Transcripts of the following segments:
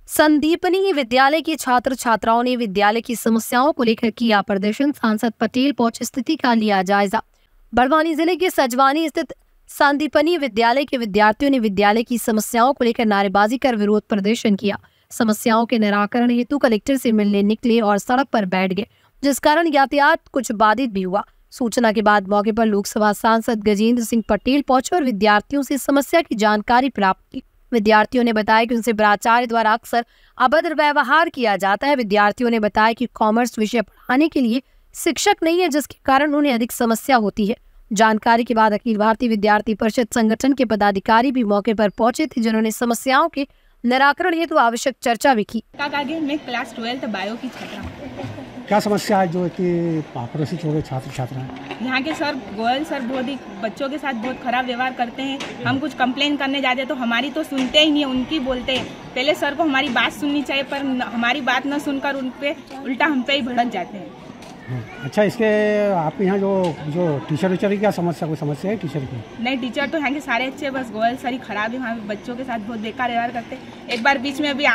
संदीपनी विद्यालय के छात्र छात्राओं ने विद्यालय की समस्याओं को लेकर किया प्रदर्शन। सांसद पटेल पहुंचे, स्थिति का लिया जायजा। बड़वानी जिले के सजवानी स्थित संदीपनी विद्यालय के विद्यार्थियों ने विद्यालय की समस्याओं को लेकर नारेबाजी कर विरोध प्रदर्शन किया। समस्याओं के निराकरण हेतु कलेक्टर से मिलने निकले और सड़क पर बैठ गए, जिस कारण यातायात कुछ बाधित भी हुआ। सूचना के बाद मौके पर लोकसभा सांसद गजेंद्र सिंह पटेल पहुंचे और विद्यार्थियों से समस्या की जानकारी प्राप्त की। विद्यार्थियों ने बताया कि उनसे प्राचार्य द्वारा अक्सर अभद्र व्यवहार किया जाता है। विद्यार्थियों ने बताया कि कॉमर्स विषय पढ़ाने के लिए शिक्षक नहीं है, जिसके कारण उन्हें अधिक समस्या होती है। जानकारी के बाद अखिल भारतीय विद्यार्थी परिषद संगठन के पदाधिकारी भी मौके पर पहुंचे थे, जिन्होंने समस्याओं के निराकरण हेतु आवश्यक चर्चा भी की। मैं क्लास 12 बायो की छात्रा हूँ। क्या समस्या है जो कि आक्रोशित हो गए छात्र छात्रा? यहाँ के सर गोयल सर बहुत ही बच्चों के साथ बहुत खराब व्यवहार करते हैं। हम कुछ कंप्लेन करने जाते हैं तो हमारी तो सुनते ही नहीं है, उनकी बोलते हैं। पहले सर को हमारी बात सुननी चाहिए, पर हमारी बात न सुनकर उन पे उल्टा हम पे ही भड़क जाते हैं। अच्छा, इसके आपके यहाँ जो टीचर की क्या समस्या, कोई समस्या है टीचर की? नहीं, टीचर तो यहाँ के सारे अच्छे, बस गोयल सर ही खराब है। वहाँ बच्चों के साथ बहुत बेकार व्यवहार करते हैं। एक बार बीच में अभी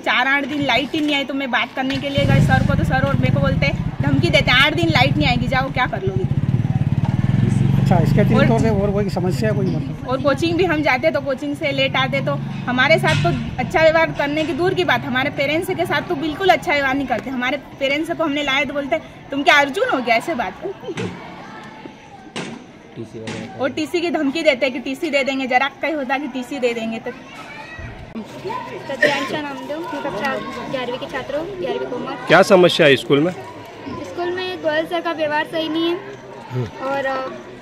4-8 दिन लाइट ही नहीं आई तो मैं बात करने के लिए गए सर को, तो सर और मेरे को बोलते धमकी देते 8 दिन लाइट नहीं आएगी, जाओ क्या कर लोगी। अच्छा, इसके अतिरिक्त और कोई समस्या है कोई मतलब? और कोचिंग भी हम जाते तो कोचिंग से लेट आते तो हमारे साथ तो अच्छा व्यवहार करने की दूर की बात, हमारे पेरेंट्स के साथ तो बिल्कुल अच्छा व्यवहार नहीं करते। हमारे पेरेंट्स को हमने लाए तो बोलते तुम क्या अर्जुन हो गया, ऐसे बात। और टीसी की धमकी देते कि टीसी दे देंगे, जरा कहीं होता कि टीसी दे देंगे। तो कक्षा 11वीं के छात्र हूँ, 11वीं कॉमर्स। क्या समस्या है स्कूल में? स्कूल में गोयल सर का व्यवहार सही नहीं है और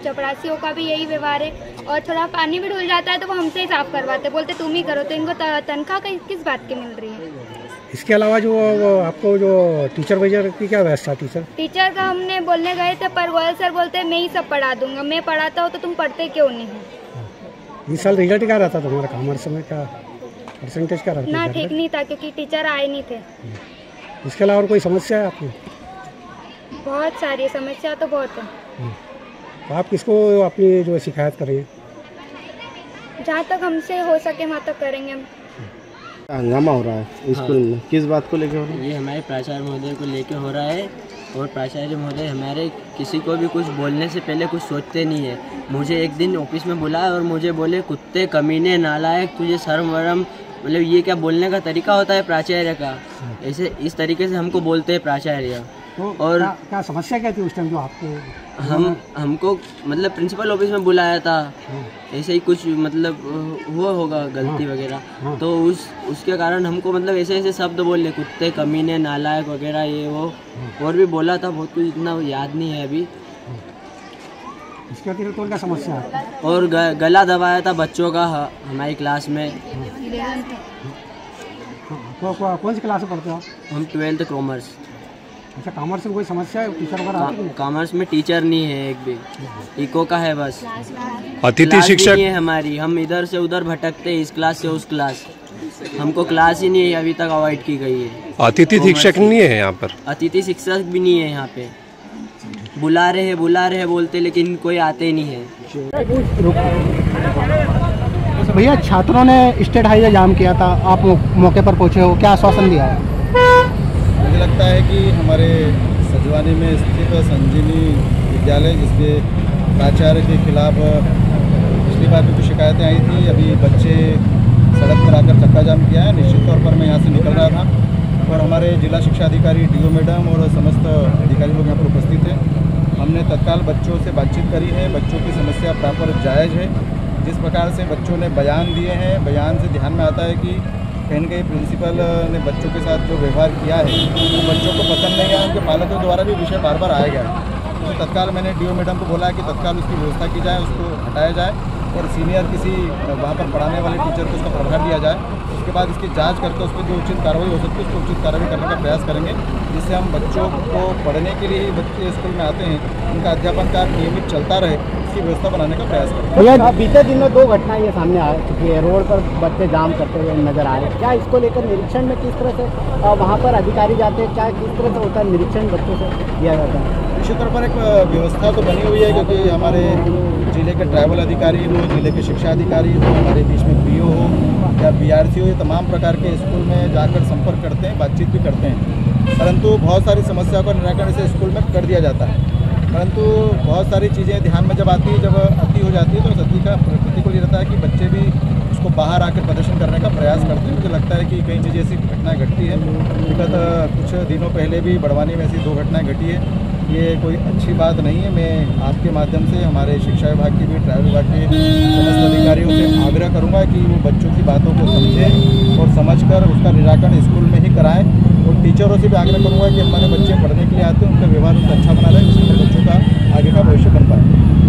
चपरासियों का भी यही व्यवहार है। और थोड़ा पानी भी धुल जाता है तो वो हमसे ही साफ करवाते, बोलते तुम ही करो। तो इनको तनख्वाह किस बात की मिल रही है? इसके अलावा जो आपको जो टीचर वगैरह की क्या व्यवस्था? टीचर का हमने बोलने गए थे, पर गोयल सर बोलते मैं ही सब पढ़ा दूंगा। मैं पढ़ाता हूँ तो तुम पढ़ते क्यों नहीं हो? इस साल रिजल्ट क्या रहता तुम्हारा कॉमर्स में, क्या परसेंटेज क्या रहता? ना ठीक नहीं था क्योंकि टीचर आए नहीं थे। इसके अलावा और कोई समस्या है आपको? बहुत सारी समस्या तो बहुत है। तो आप किसको अपनी जो शिकायत करेंगे? जहाँ तक हमसे हो सके वहाँ तक करेंगे हम। हंगामा हो रहा है स्कूल में, किस बात को लेकर हो रहा है? ये हमारे प्राचार्य महोदय को लेकर हो रहा है। और प्राचार्य महोदय हमारे किसी को भी कुछ बोलने से पहले कुछ सोचते नहीं है। मुझे एक दिन ऑफिस में बुलाया और मुझे बोले कुत्ते, कमीने, नालायक, तुझे शर्म वरम, मतलब ये क्या बोलने का तरीका होता है प्राचार्य का? ऐसे इस तरीके से हमको बोलते हैं प्राचार्य। तो और क्या समस्या क्या थी उस टाइम जो आपको? हमको मतलब प्रिंसिपल ऑफिस में बुलाया था, ऐसे ही कुछ मतलब हुआ होगा गलती वगैरह, तो उसके कारण हमको मतलब ऐसे शब्द बोले, कुत्ते, कमीने, नालायक वगैरह ये वो, और भी बोला था बहुत कुछ, इतना याद नहीं है अभी। इसके अतिरिक्त और क्या समस्या है? और गला दबाया था बच्चों का हमारी क्लास में। कौन सी क्लास में पढ़ते हो? हम 12th कॉमर्स। अच्छा, कॉमर्स में कोई समस्या है? टीचर वगैरह? कॉमर्स में टीचर नहीं है एक भी, इको का है बस। अतिथि शिक्षक नहीं है हमारी, हम इधर से उधर भटकते इस क्लास से उस क्लास, हमको क्लास ही नहीं है, अभी तक अवॉइड की गई है। अतिथि शिक्षक नहीं है यहाँ पर? अतिथि शिक्षक भी नहीं है यहाँ पे। बुला रहे हैं बोलते, लेकिन कोई आते ही नहीं है। भैया, छात्रों ने स्टेट हाईवे जाम किया था, आप मौके पर पहुँचे हो, क्या आश्वासन दिया है? मुझे लगता है कि हमारे सजवानी में स्थित संजीवनी विद्यालय, जिसके प्राचार्य के खिलाफ पिछली बार भी कुछ शिकायतें आई थी, अभी बच्चे सड़क पर आकर चक्का जाम किया है। निश्चित तौर पर मैं यहाँ से निकल रहा था और हमारे जिला शिक्षा अधिकारी DO मैडम और समस्त अधिकारी लोग यहाँ पर उपस्थित हैं। हमने तत्काल बच्चों से बातचीत करी है। बच्चों की समस्या प्रॉपर जायज़ है। जिस प्रकार से बच्चों ने बयान दिए हैं, बयान से ध्यान में आता है कि कहीं न कहीं प्रिंसिपल ने बच्चों के साथ जो व्यवहार किया है वो बच्चों को पसंद नहीं आया। उनके पालकों द्वारा भी विषय बार बार आया गया है। तो तत्काल मैंने DO मैडम को बोला कि तत्काल उसकी व्यवस्था की जाए, उसको हटाया जाए और सीनियर किसी वहाँ पर पढ़ाने वाले टीचर को उसका प्रभार दिया जाए। उसके बाद इसकी जांच करके उस पर जो उचित कार्रवाई हो सकती है उसको उचित कार्रवाई करने का प्रयास करेंगे, जिससे हम बच्चों को पढ़ने के लिए ही बच्चे स्कूल में आते हैं, उनका अध्यापन कार्य नियमित चलता रहे, इसकी व्यवस्था बनाने का प्रयास करेंगे। भैया, बीते दिन में 2 घटनाएं ये सामने आ चुकी है, रोड पर बच्चे जाम करते हुए नजर आए। क्या इसको लेकर निरीक्षण में किस तरह से वहाँ पर अधिकारी जाते हैं, क्या किस तरह से होता है निरीक्षण बच्चों से किया जाता है? निश्चित तौर पर एक व्यवस्था तो बनी हुई है, क्योंकि हमारे जिले के ट्राइबल अधिकारी हो, जिले के शिक्षा अधिकारी हो, हमारे बीच में PO हो, या BRC हो, ये तमाम प्रकार के स्कूल में जाकर संपर्क करते हैं, बातचीत भी करते हैं, परंतु बहुत सारी समस्याओं का निराकरण इसे स्कूल में कर दिया जाता है। परंतु बहुत सारी चीज़ें ध्यान में जब आती है, जब अति हो जाती है, तो उस अति का प्रतिकूल ये रहता है कि बच्चे भी उसको बाहर आकर प्रदर्शन करने का प्रयास करते हैं। मुझे लगता है कि कई चीज़ें ऐसी घटनाएँ घटती हैं। विगत कुछ दिनों पहले भी बड़वानी में ऐसी 2 घटनाएँ घटी है। ये कोई अच्छी बात नहीं है। मैं आपके माध्यम से हमारे शिक्षा विभाग की भी, ट्रायल विभाग के समस्त अधिकारियों से आग्रह करूंगा कि वो बच्चों की बातों को समझें और समझकर उसका निराकरण स्कूल में ही कराएं। और टीचरों से भी आग्रह करूंगा कि हमारे बच्चे पढ़ने के लिए आते हैं, उनका व्यवहार उनका अच्छा बना रहे, जिससे बच्चों का आगे का भविष्य बन पाए।